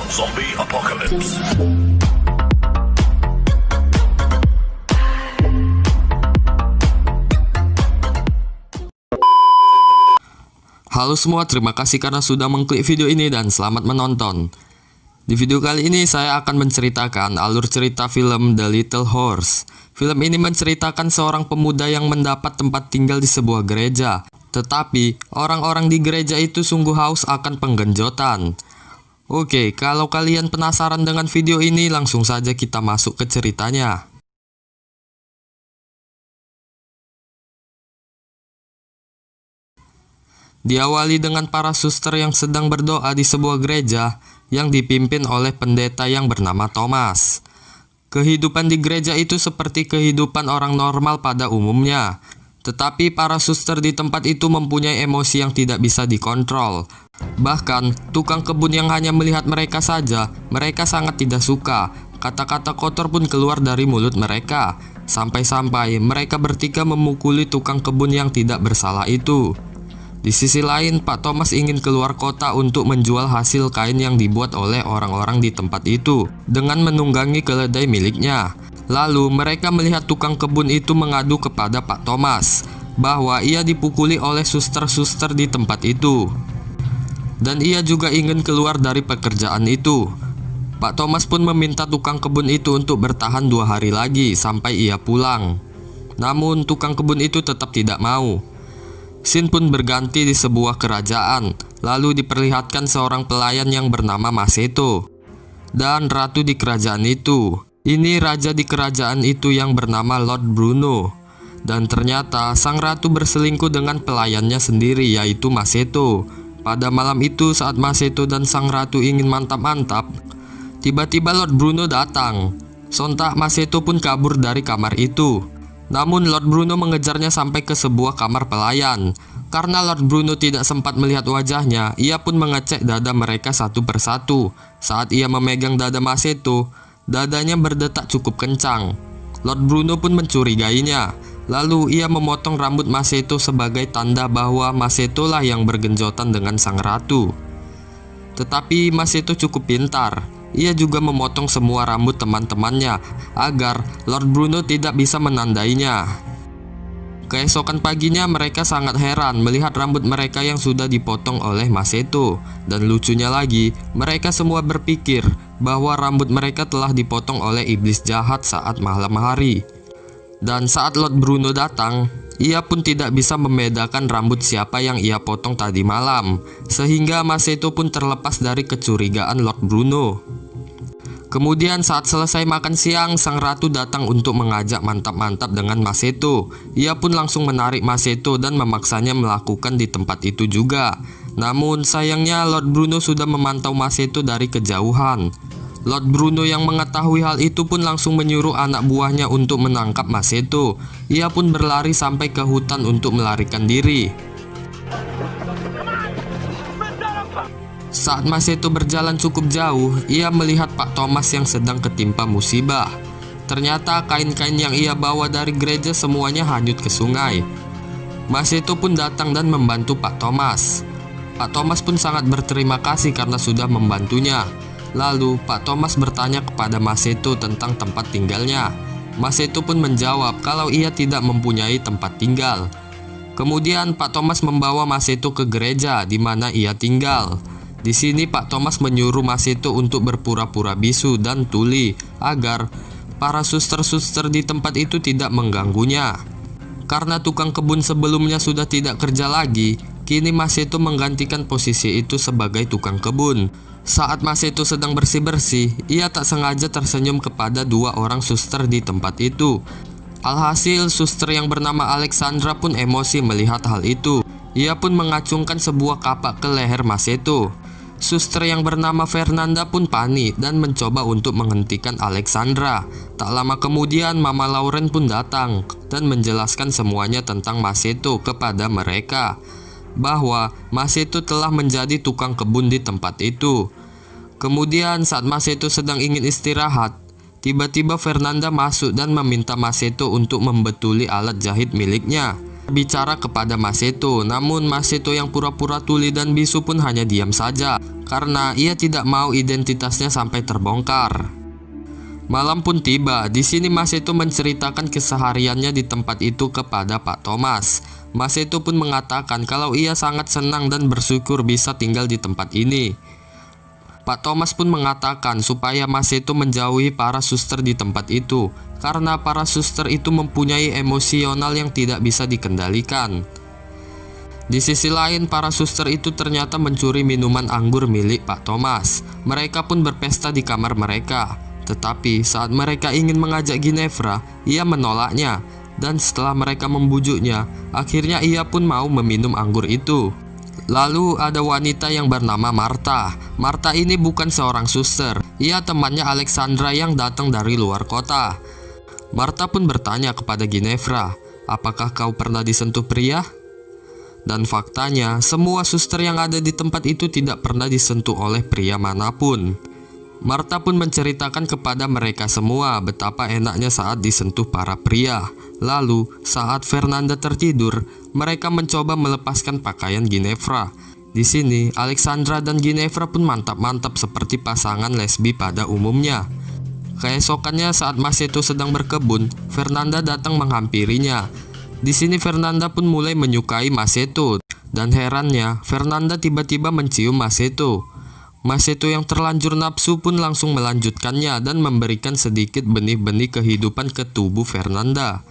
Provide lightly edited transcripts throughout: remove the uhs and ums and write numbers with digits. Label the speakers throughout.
Speaker 1: Zombie Apocalypse.
Speaker 2: Halo semua, terima kasih karena sudah mengklik video ini dan selamat menonton. Di video kali ini saya akan menceritakan alur cerita film The Little Horse. Film ini menceritakan seorang pemuda yang mendapat tempat tinggal di sebuah gereja. Tetapi orang-orang di gereja itu sungguh haus akan penggenjotan. Oke, kalau kalian penasaran dengan video ini, langsung saja kita masuk ke ceritanya. Diawali dengan para suster yang sedang berdoa di sebuah gereja yang dipimpin oleh pendeta yang bernama Thomas. Kehidupan di gereja itu seperti kehidupan orang normal pada umumnya. Tetapi para suster di tempat itu mempunyai emosi yang tidak bisa dikontrol. Bahkan, tukang kebun yang hanya melihat mereka saja, mereka sangat tidak suka. Kata-kata kotor pun keluar dari mulut mereka. Sampai-sampai mereka bertiga memukuli tukang kebun yang tidak bersalah itu. Di sisi lain, Pak Thomas ingin keluar kota untuk menjual hasil kain yang dibuat oleh orang-orang di tempat itu dengan menunggangi keledai miliknya. Lalu mereka melihat tukang kebun itu mengadu kepada Pak Thomas bahwa ia dipukuli oleh suster-suster di tempat itu. Dan ia juga ingin keluar dari pekerjaan itu. Pak Thomas pun meminta tukang kebun itu untuk bertahan 2 hari lagi sampai ia pulang. Namun tukang kebun itu tetap tidak mau. Scene pun berganti di sebuah kerajaan, lalu diperlihatkan seorang pelayan yang bernama Maceto dan ratu di kerajaan itu. Ini raja di kerajaan itu yang bernama Lord Bruno. Dan ternyata sang ratu berselingkuh dengan pelayannya sendiri, yaitu Maceto. Pada malam itu saat Maceto dan sang ratu ingin mantap-mantap, tiba-tiba Lord Bruno datang. Sontak Maceto pun kabur dari kamar itu. Namun Lord Bruno mengejarnya sampai ke sebuah kamar pelayan. Karena Lord Bruno tidak sempat melihat wajahnya, ia pun mengecek dada mereka satu persatu. Saat ia memegang dada Maceto, dadanya berdetak cukup kencang. Lord Bruno pun mencurigainya. Lalu ia memotong rambut Maceto sebagai tanda bahwa Maceto lah yang bergenjotan dengan sang ratu. Tetapi Maceto cukup pintar. Ia juga memotong semua rambut teman-temannya agar Lord Bruno tidak bisa menandainya. Keesokan paginya mereka sangat heran melihat rambut mereka yang sudah dipotong oleh Maceto. Dan lucunya lagi, mereka semua berpikir bahwa rambut mereka telah dipotong oleh iblis jahat saat malam hari. Dan saat Lord Bruno datang, ia pun tidak bisa membedakan rambut siapa yang ia potong tadi malam. Sehingga Maceto pun terlepas dari kecurigaan Lord Bruno. Kemudian saat selesai makan siang, sang ratu datang untuk mengajak mantap-mantap dengan Maceto. Ia pun langsung menarik Maceto dan memaksanya melakukan di tempat itu juga. Namun sayangnya Lord Bruno sudah memantau Maceto dari kejauhan. Lord Bruno yang mengetahui hal itu pun langsung menyuruh anak buahnya untuk menangkap Maceto. Ia pun berlari sampai ke hutan untuk melarikan diri. Saat Maceto berjalan cukup jauh, ia melihat Pak Thomas yang sedang ketimpa musibah. Ternyata kain-kain yang ia bawa dari gereja semuanya hanyut ke sungai. Maceto pun datang dan membantu Pak Thomas. Pak Thomas pun sangat berterima kasih karena sudah membantunya. Lalu Pak Thomas bertanya kepada Maceto tentang tempat tinggalnya. Maceto pun menjawab kalau ia tidak mempunyai tempat tinggal. Kemudian Pak Thomas membawa Maceto ke gereja di mana ia tinggal. Di sini Pak Thomas menyuruh Maceto untuk berpura-pura bisu dan tuli agar para suster-suster di tempat itu tidak mengganggunya. Karena tukang kebun sebelumnya sudah tidak kerja lagi, kini Maceto menggantikan posisi itu sebagai tukang kebun. Saat Maceto sedang bersih-bersih, ia tak sengaja tersenyum kepada 2 orang suster di tempat itu. Alhasil, suster yang bernama Alexandra pun emosi melihat hal itu. Ia pun mengacungkan sebuah kapak ke leher Maceto. Suster yang bernama Fernanda pun panik dan mencoba untuk menghentikan Alexandra. Tak lama kemudian Mama Lauren pun datang dan menjelaskan semuanya tentang Maceto kepada mereka, bahwa Maceto telah menjadi tukang kebun di tempat itu. Kemudian saat Maceto sedang ingin istirahat, tiba-tiba Fernanda masuk dan meminta Maceto untuk membetuli alat jahit miliknya. Bicara kepada Maceto, namun Maceto yang pura-pura tuli dan bisu pun hanya diam saja. karena ia tidak mau identitasnya sampai terbongkar. Malam pun tiba. Di sini Maseto menceritakan kesehariannya di tempat itu kepada Pak Thomas. Maseto pun mengatakan kalau ia sangat senang dan bersyukur bisa tinggal di tempat ini. Pak Thomas pun mengatakan supaya Maseto menjauhi para suster di tempat itu, karena para suster itu mempunyai emosional yang tidak bisa dikendalikan. Di sisi lain, para suster itu ternyata mencuri minuman anggur milik Pak Thomas. Mereka pun berpesta di kamar mereka. Tetapi saat mereka ingin mengajak Ginevra, ia menolaknya. Dan setelah mereka membujuknya, akhirnya ia pun mau meminum anggur itu. Lalu ada wanita yang bernama Martha. Martha ini bukan seorang suster. Ia temannya Alexandra yang datang dari luar kota. Martha pun bertanya kepada Ginevra, "Apakah kau pernah disentuh pria?" Dan faktanya, semua suster yang ada di tempat itu tidak pernah disentuh oleh pria manapun. Martha pun menceritakan kepada mereka semua betapa enaknya saat disentuh para pria. Lalu, saat Fernanda tertidur, mereka mencoba melepaskan pakaian Ginevra. Di sini, Alexandra dan Ginevra pun mantap-mantap seperti pasangan lesbi pada umumnya. Keesokannya saat Maseto sedang berkebun, Fernanda datang menghampirinya. Di sini Fernanda pun mulai menyukai Maseto, dan herannya Fernanda tiba-tiba mencium Maseto. Maseto yang terlanjur nafsu pun langsung melanjutkannya dan memberikan sedikit benih-benih kehidupan ke tubuh Fernanda.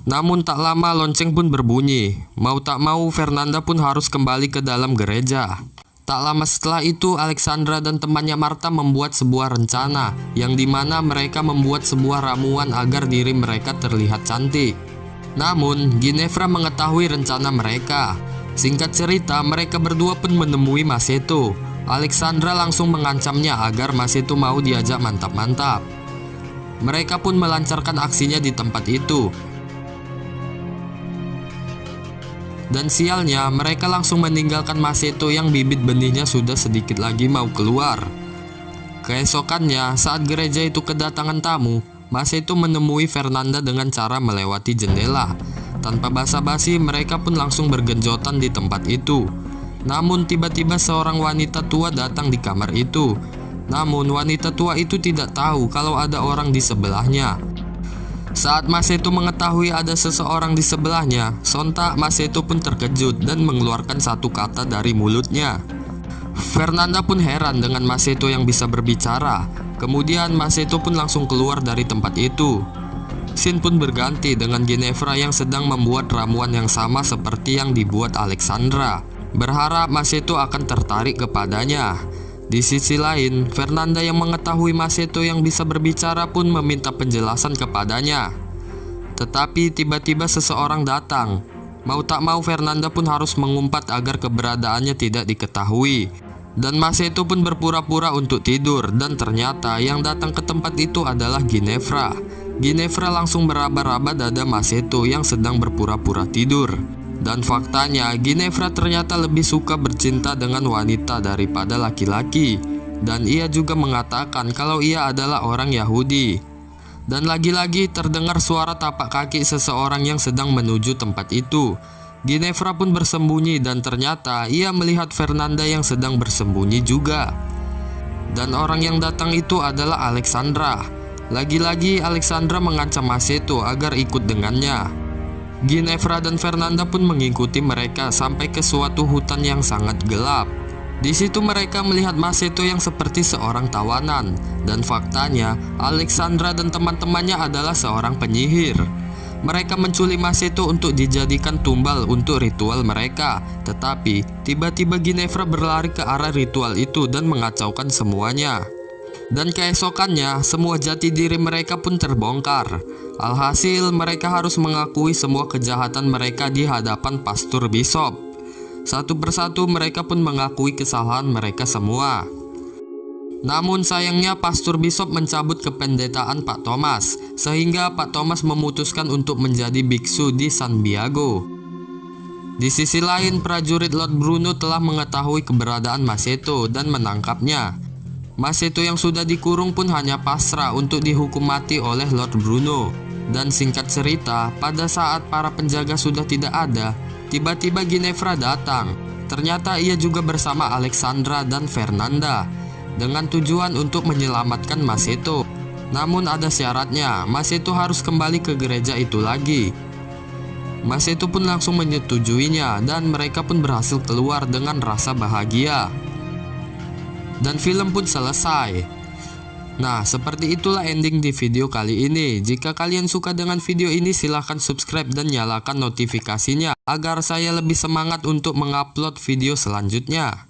Speaker 2: Namun tak lama lonceng pun berbunyi. Mau tak mau Fernanda pun harus kembali ke dalam gereja. Tak lama setelah itu Alexandra dan temannya Martha membuat sebuah rencana, yang dimana mereka membuat sebuah ramuan agar diri mereka terlihat cantik. Namun, Ginevra mengetahui rencana mereka. Singkat cerita, mereka berdua pun menemui Maseto. Alexandra langsung mengancamnya agar Maseto mau diajak mantap-mantap. Mereka pun melancarkan aksinya di tempat itu. Dan sialnya, mereka langsung meninggalkan Maseto yang bibit benihnya sudah sedikit lagi mau keluar. Keesokannya, saat gereja itu kedatangan tamu, Maseto menemui Fernanda dengan cara melewati jendela. Tanpa basa-basi, mereka pun langsung bergenjotan di tempat itu. Namun tiba-tiba seorang wanita tua datang di kamar itu. Namun wanita tua itu tidak tahu kalau ada orang di sebelahnya. Saat Maseto mengetahui ada seseorang di sebelahnya, sontak Maseto pun terkejut dan mengeluarkan satu kata dari mulutnya. Fernanda pun heran dengan Maseto yang bisa berbicara. Kemudian Maseto pun langsung keluar dari tempat itu. Scene pun berganti dengan Ginevra yang sedang membuat ramuan yang sama seperti yang dibuat Alexandra, berharap Maseto akan tertarik kepadanya. Di sisi lain, Fernanda yang mengetahui Maseto yang bisa berbicara pun meminta penjelasan kepadanya. Tetapi tiba-tiba seseorang datang. Mau tak mau Fernanda pun harus mengumpat agar keberadaannya tidak diketahui. Dan Maseto pun berpura-pura untuk tidur, dan ternyata yang datang ke tempat itu adalah Ginevra. Ginevra langsung meraba-raba dada Maseto yang sedang berpura-pura tidur. Dan faktanya, Ginevra ternyata lebih suka bercinta dengan wanita daripada laki-laki. Dan ia juga mengatakan kalau ia adalah orang Yahudi. Dan lagi-lagi terdengar suara tapak kaki seseorang yang sedang menuju tempat itu. Ginevra pun bersembunyi dan ternyata ia melihat Fernanda yang sedang bersembunyi juga. Dan orang yang datang itu adalah Alexandra. Lagi-lagi Alexandra mengancam Maseto agar ikut dengannya. Ginevra dan Fernanda pun mengikuti mereka sampai ke suatu hutan yang sangat gelap. Di situ mereka melihat Maseto yang seperti seorang tawanan. Dan faktanya Alexandra dan teman-temannya adalah seorang penyihir. Mereka menculik Maseto untuk dijadikan tumbal untuk ritual mereka. Tetapi tiba-tiba Ginevra berlari ke arah ritual itu dan mengacaukan semuanya. Dan keesokannya semua jati diri mereka pun terbongkar. Alhasil mereka harus mengakui semua kejahatan mereka di hadapan Pastor Bishop. Satu persatu mereka pun mengakui kesalahan mereka semua. Namun sayangnya Pastor Bishop mencabut kependetaan Pak Thomas, sehingga Pak Thomas memutuskan untuk menjadi biksu di San Biago. Di sisi lain, prajurit Lord Bruno telah mengetahui keberadaan Maseto dan menangkapnya. Maseto yang sudah dikurung pun hanya pasrah untuk dihukum mati oleh Lord Bruno. Dan singkat cerita, pada saat para penjaga sudah tidak ada, tiba-tiba Ginevra datang. Ternyata ia juga bersama Alexandra dan Fernanda dengan tujuan untuk menyelamatkan Maceto. Namun ada syaratnya, Maceto harus kembali ke gereja itu lagi. Maceto pun langsung menyetujuinya dan mereka pun berhasil keluar dengan rasa bahagia. Dan film pun selesai. Nah, seperti itulah ending di video kali ini. Jika kalian suka dengan video ini, silahkan subscribe dan nyalakan notifikasinya agar saya lebih semangat untuk mengupload video selanjutnya.